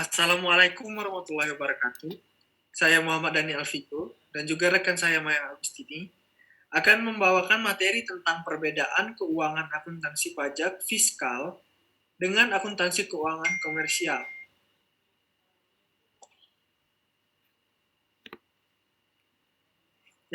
Assalamualaikum warahmatullahi wabarakatuh. Saya Muhammad Dhani Alfiko dan juga rekan saya Maya Agustini akan membawakan materi tentang perbedaan keuangan akuntansi pajak fiskal dengan akuntansi keuangan komersial.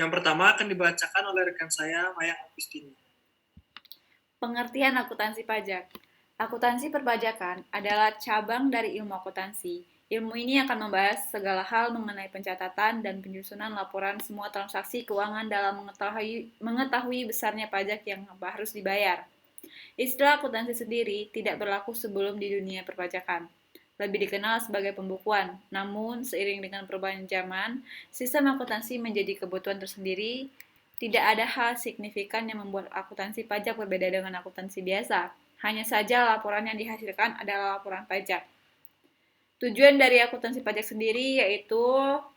Yang pertama akan dibacakan oleh rekan saya Maya Agustini. Pengertian akuntansi pajak. Akuntansi perpajakan adalah cabang dari ilmu akuntansi. Ilmu ini akan membahas segala hal mengenai pencatatan dan penyusunan laporan semua transaksi keuangan dalam mengetahui besarnya pajak yang harus dibayar. Istilah akuntansi sendiri tidak berlaku sebelum di dunia perpajakan. Lebih dikenal sebagai pembukuan, namun seiring dengan perubahan zaman, sistem akuntansi menjadi kebutuhan tersendiri. Tidak ada hal signifikan yang membuat akuntansi pajak berbeda dengan akuntansi biasa. Hanya saja laporan yang dihasilkan adalah laporan pajak. Tujuan dari akuntansi pajak sendiri yaitu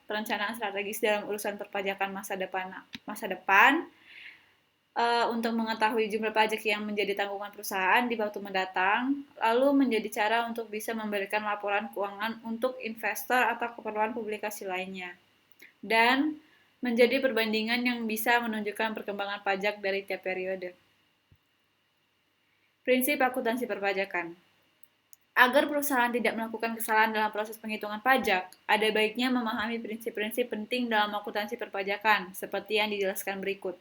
perencanaan strategis dalam urusan perpajakan masa depan untuk mengetahui jumlah pajak yang menjadi tanggungan perusahaan di waktu mendatang, lalu menjadi cara untuk bisa memberikan laporan keuangan untuk investor atau keperluan publikasi lainnya, dan menjadi perbandingan yang bisa menunjukkan perkembangan pajak dari tiap periode. Prinsip akuntansi perpajakan. Agar perusahaan tidak melakukan kesalahan dalam proses penghitungan pajak, ada baiknya memahami prinsip-prinsip penting dalam akuntansi perpajakan, seperti yang dijelaskan berikut.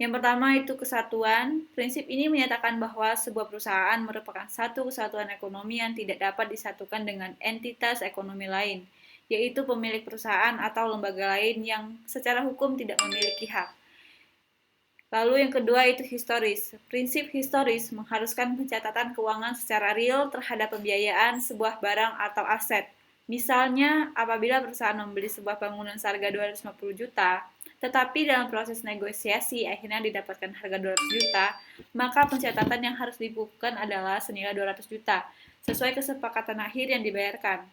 Yang pertama itu kesatuan. Prinsip ini menyatakan bahwa sebuah perusahaan merupakan satu kesatuan ekonomi yang tidak dapat disatukan dengan entitas ekonomi lain, yaitu pemilik perusahaan atau lembaga lain yang secara hukum tidak memiliki hak. Lalu yang kedua itu historis. Prinsip historis mengharuskan pencatatan keuangan secara real terhadap pembiayaan sebuah barang atau aset. Misalnya, apabila perusahaan membeli sebuah bangunan seharga 250 juta, tetapi dalam proses negosiasi akhirnya didapatkan harga 200 juta, maka pencatatan yang harus dibukukan adalah senilai 200 juta, sesuai kesepakatan akhir yang dibayarkan.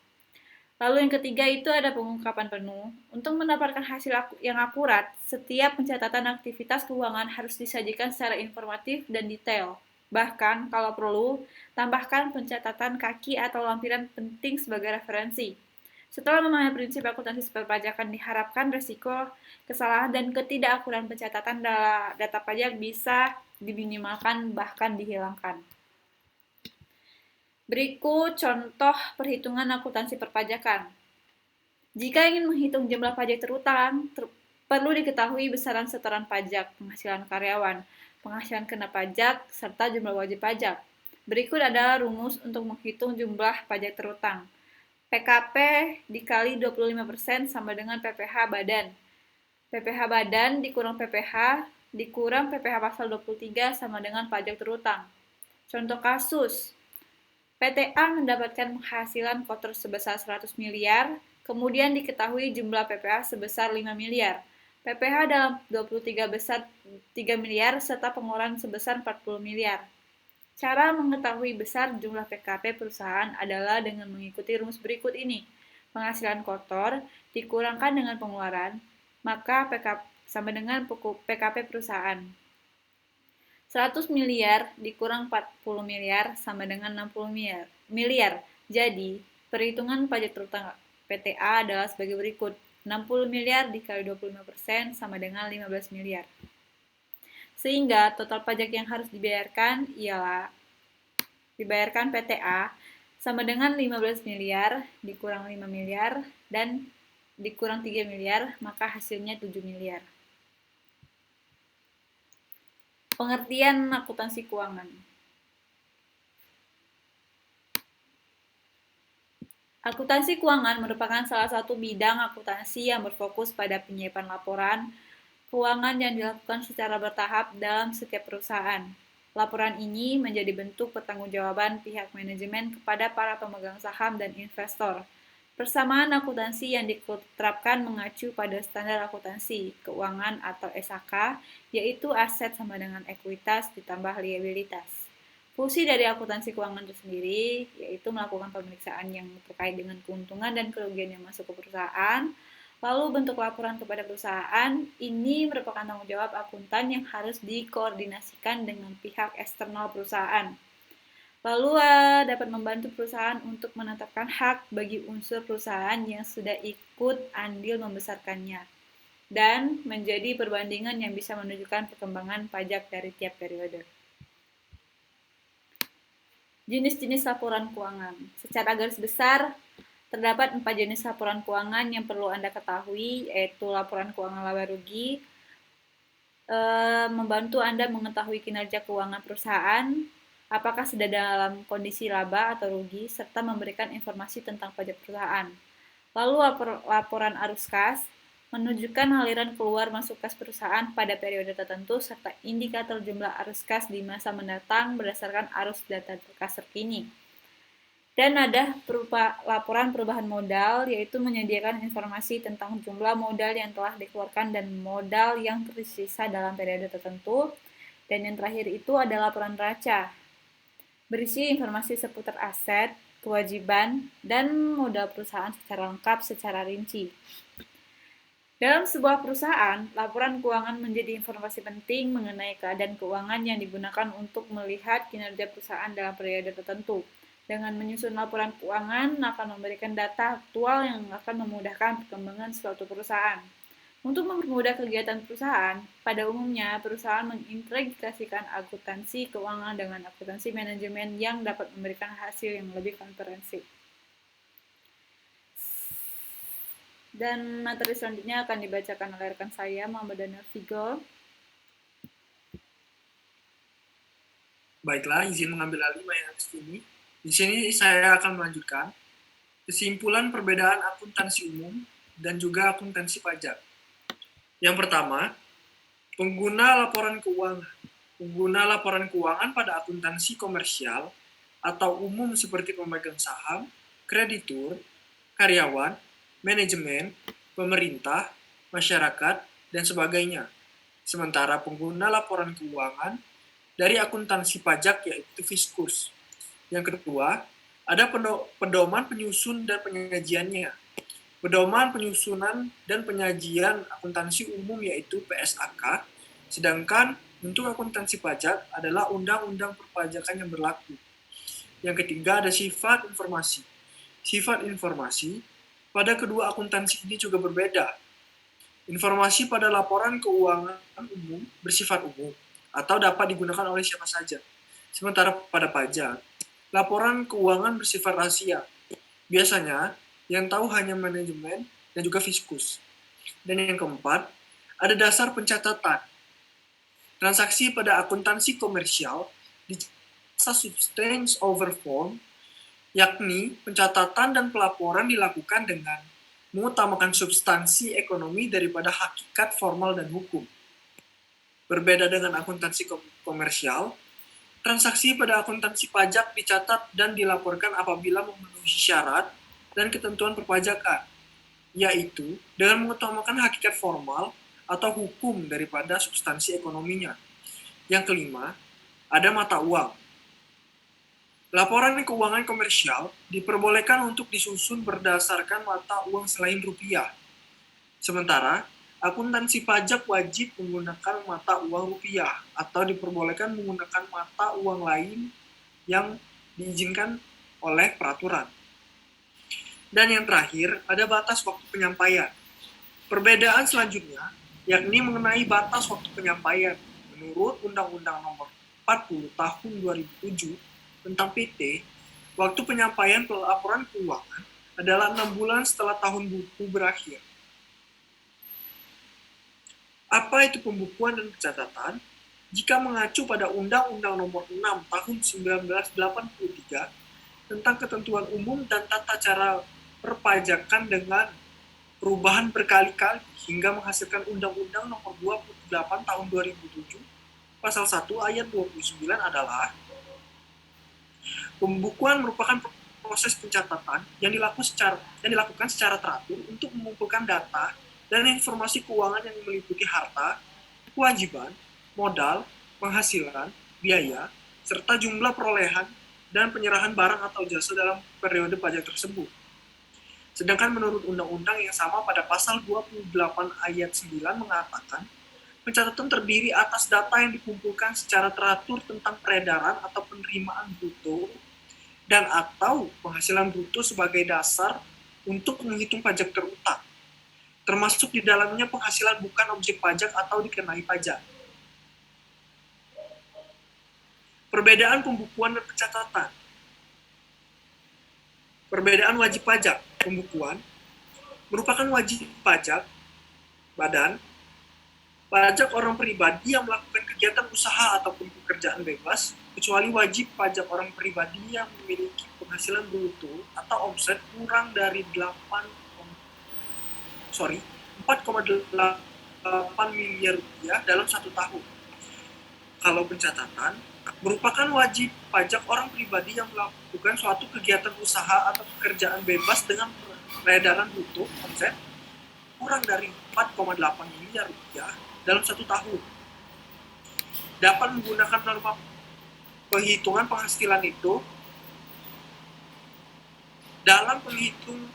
Lalu yang ketiga itu ada pengungkapan penuh. Untuk mendapatkan hasil yang akurat, setiap pencatatan aktivitas keuangan harus disajikan secara informatif dan detail. Bahkan, kalau perlu, tambahkan pencatatan kaki atau lampiran penting sebagai referensi. Setelah memahami prinsip akuntansi perpajakan, diharapkan risiko kesalahan dan ketidakakuran pencatatan data pajak bisa diminimalkan bahkan dihilangkan. Berikut contoh perhitungan akuntansi perpajakan. Jika ingin menghitung jumlah pajak terutang, perlu diketahui besaran setoran pajak, penghasilan karyawan, penghasilan kena pajak, serta jumlah wajib pajak. Berikut adalah rumus untuk menghitung jumlah pajak terutang. PKP dikali 25% sama dengan PPh badan. PPh badan dikurang PPh dikurang PPh pasal 23 sama dengan pajak terutang. Contoh kasus, PTA mendapatkan penghasilan kotor sebesar 100 miliar, kemudian diketahui jumlah PPh sebesar 5 miliar. PPh dalam 23 besar 3 miliar serta pengeluaran sebesar 40 miliar. Cara mengetahui besar jumlah PKP perusahaan adalah dengan mengikuti rumus berikut ini. Penghasilan kotor dikurangkan dengan pengeluaran, maka PKP sama dengan PKP perusahaan. 100 miliar dikurang 40 miliar sama dengan 60 miliar. Jadi, perhitungan pajak terutang PTA adalah sebagai berikut. 60 miliar dikali 25% sama dengan 15 miliar. Sehingga total pajak yang harus dibayarkan ialah dibayarkan PTA sama dengan 15 miliar dikurang 5 miliar dan dikurang 3 miliar, maka hasilnya 7 miliar. Pengertian akuntansi keuangan. Akuntansi keuangan merupakan salah satu bidang akuntansi yang berfokus pada penyiapan laporan keuangan yang dilakukan secara bertahap dalam setiap perusahaan. Laporan ini menjadi bentuk pertanggungjawaban pihak manajemen kepada para pemegang saham dan investor. Persamaan akuntansi yang diterapkan mengacu pada standar akuntansi keuangan atau SAK, yaitu aset sama dengan ekuitas ditambah liabilitas. Fungsi dari akuntansi keuangan itu sendiri yaitu melakukan pemeriksaan yang terkait dengan keuntungan dan kerugian yang masuk ke perusahaan. Lalu bentuk laporan kepada perusahaan ini merupakan tanggung jawab akuntan yang harus dikoordinasikan dengan pihak eksternal perusahaan. Lalu dapat membantu perusahaan untuk menetapkan hak bagi unsur perusahaan yang sudah ikut andil membesarkannya dan menjadi perbandingan yang bisa menunjukkan perkembangan pajak dari tiap periode. Jenis-jenis laporan keuangan. Secara garis besar, terdapat 4 jenis laporan keuangan yang perlu Anda ketahui, yaitu laporan keuangan laba rugi, membantu Anda mengetahui kinerja keuangan perusahaan, apakah sudah dalam kondisi laba atau rugi, serta memberikan informasi tentang pajak perusahaan. Lalu laporan arus kas, menunjukkan aliran keluar masuk kas perusahaan pada periode tertentu, serta indikator jumlah arus kas di masa mendatang berdasarkan arus data kas terkini. Dan ada laporan perubahan modal, yaitu menyediakan informasi tentang jumlah modal yang telah dikeluarkan dan modal yang tersisa dalam periode tertentu. Dan yang terakhir itu ada laporan neraca, berisi informasi seputar aset, kewajiban, dan modal perusahaan secara lengkap secara rinci. Dalam sebuah perusahaan, laporan keuangan menjadi informasi penting mengenai keadaan keuangan yang digunakan untuk melihat kinerja perusahaan dalam periode tertentu. Dengan menyusun laporan keuangan akan memberikan data aktual yang akan memudahkan perkembangan suatu perusahaan. Untuk mempermudah kegiatan perusahaan, pada umumnya perusahaan mengintegrasikan akuntansi keuangan dengan akuntansi manajemen yang dapat memberikan hasil yang lebih komprehensif. Dan materi selanjutnya akan dibacakan oleh rekan saya, Muhammad Daniel Figo. Baiklah, izin mengambil alih ini. Di sini saya akan melanjutkan kesimpulan perbedaan akuntansi umum dan juga akuntansi pajak. Yang pertama, pengguna laporan keuangan. Pengguna laporan keuangan pada akuntansi komersial atau umum seperti pemegang saham, kreditur, karyawan, manajemen, pemerintah, masyarakat, dan sebagainya. Sementara pengguna laporan keuangan dari akuntansi pajak yaitu fiskus. Yang kedua, ada pedoman penyusun dan penyajiannya. Pedoman penyusunan dan penyajian akuntansi umum yaitu PSAK, sedangkan untuk akuntansi pajak adalah undang-undang perpajakan yang berlaku. Yang ketiga ada sifat informasi. Sifat informasi pada kedua akuntansi ini juga berbeda. Informasi pada laporan keuangan umum bersifat umum atau dapat digunakan oleh siapa saja. Sementara pada pajak, laporan keuangan bersifat rahasia. Biasanya, yang tahu hanya manajemen dan juga fiskus. Dan yang keempat, ada dasar pencatatan. Transaksi pada akuntansi komersial dicatat substance over form, yakni pencatatan dan pelaporan dilakukan dengan mengutamakan substansi ekonomi daripada hakikat formal dan hukum. Berbeda dengan akuntansi komersial, transaksi pada akuntansi pajak dicatat dan dilaporkan apabila memenuhi syarat dan ketentuan perpajakan, yaitu dengan mengutamakan hakikat formal atau hukum daripada substansi ekonominya. Yang kelima, ada mata uang. Laporan keuangan komersial diperbolehkan untuk disusun berdasarkan mata uang selain rupiah. Sementara, akuntansi pajak wajib menggunakan mata uang rupiah atau diperbolehkan menggunakan mata uang lain yang diizinkan oleh peraturan. Dan yang terakhir, ada batas waktu penyampaian. Perbedaan selanjutnya, yakni mengenai batas waktu penyampaian. Menurut Undang-Undang Nomor 40 Tahun 2007 tentang PT, waktu penyampaian pelaporan keuangan adalah 6 bulan setelah tahun buku berakhir. Apa itu pembukuan dan pencatatan? Jika mengacu pada Undang-Undang Nomor 6 Tahun 1983 tentang ketentuan umum dan tata cara perpajakan dengan perubahan berkali-kali hingga menghasilkan Undang-Undang Nomor 28 Tahun 2007 Pasal 1 Ayat 29 adalah pembukuan merupakan proses pencatatan yang dilakukan secara teratur untuk mengumpulkan data dan informasi keuangan yang meliputi harta, kewajiban, modal, penghasilan, biaya, serta jumlah perolehan dan penyerahan barang atau jasa dalam periode pajak tersebut. Sedangkan menurut undang-undang yang sama pada pasal 28 ayat 9 mengatakan, pencatatan terdiri atas data yang dikumpulkan secara teratur tentang peredaran atau penerimaan bruto dan atau penghasilan bruto sebagai dasar untuk menghitung pajak terutang, termasuk di dalamnya penghasilan bukan objek pajak atau dikenai pajak. Perbedaan pembukuan dan pencatatan. Perbedaan wajib pajak pembukuan merupakan wajib pajak badan pajak orang pribadi yang melakukan kegiatan usaha ataupun pekerjaan bebas, kecuali wajib pajak orang pribadi yang memiliki penghasilan bruto atau omset kurang dari 4,8 miliar rupiah dalam 1 tahun. Kalau pencatatan merupakan wajib pajak orang pribadi yang melakukan suatu kegiatan usaha atau pekerjaan bebas dengan peredaran bruto omset kurang dari 4,8 miliar rupiah dalam 1 tahun. Dapat menggunakan norma penghitungan penghasilan itu dalam penghitung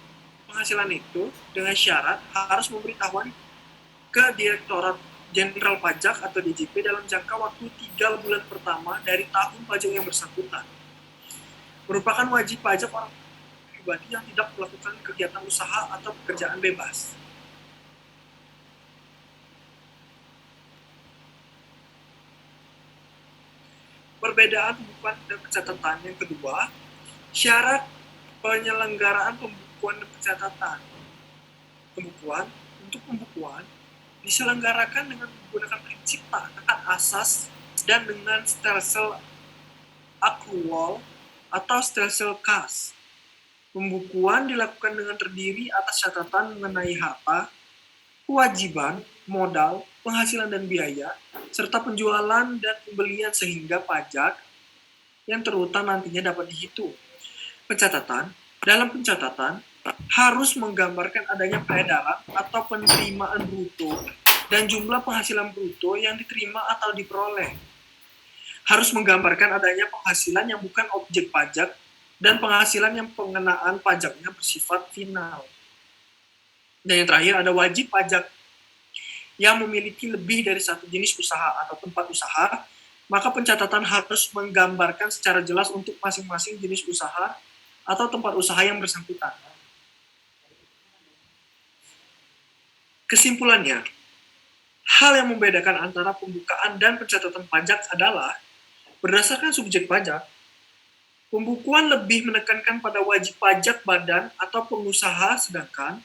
penghasilan itu dengan syarat harus memberitahuan ke Direktorat Jenderal Pajak atau DJP dalam jangka waktu 3 bulan pertama dari tahun pajak yang bersangkutan. Merupakan wajib pajak orang pribadi yang tidak melakukan kegiatan usaha atau pekerjaan bebas. Perbedaan pembukuan dan pencatatan. Yang kedua, syarat penyelenggaraan pembukuan dan pencatatan. Untuk pembukuan diselenggarakan dengan menggunakan prinsip taat asas dan dengan stelsel accrual atau stelsel kas. Pembukuan dilakukan dengan terdiri atas catatan mengenai harta, kewajiban, modal, penghasilan dan biaya, serta penjualan dan pembelian sehingga pajak yang terutang nantinya dapat dihitung. Dalam pencatatan harus menggambarkan adanya peredaran atau penerimaan bruto dan jumlah penghasilan bruto yang diterima atau diperoleh. Harus menggambarkan adanya penghasilan yang bukan objek pajak dan penghasilan yang pengenaan pajaknya bersifat final. Dan yang terakhir ada wajib pajak yang memiliki lebih dari satu jenis usaha atau tempat usaha, maka pencatatan harus menggambarkan secara jelas untuk masing-masing jenis usaha atau tempat usaha yang bersangkutan. Kesimpulannya, hal yang membedakan antara pembukaan dan pencatatan pajak adalah berdasarkan subjek pajak, pembukuan lebih menekankan pada wajib pajak badan atau pengusaha, sedangkan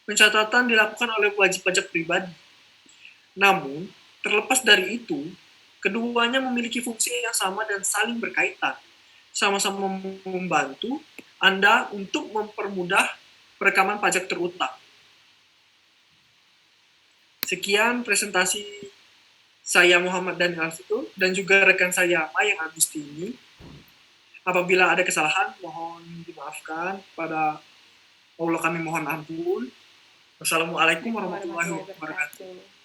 pencatatan dilakukan oleh wajib pajak pribadi. Namun, terlepas dari itu, keduanya memiliki fungsi yang sama dan saling berkaitan, sama-sama membantu Anda untuk mempermudah perekaman pajak terutang. Sekian presentasi saya Muhammad Daniel Alfito dan juga rekan saya Mayang Agustini. Apabila ada kesalahan, mohon dimaafkan. Pada Allah kami mohon ampun. Wassalamualaikum warahmatullahi wabarakatuh.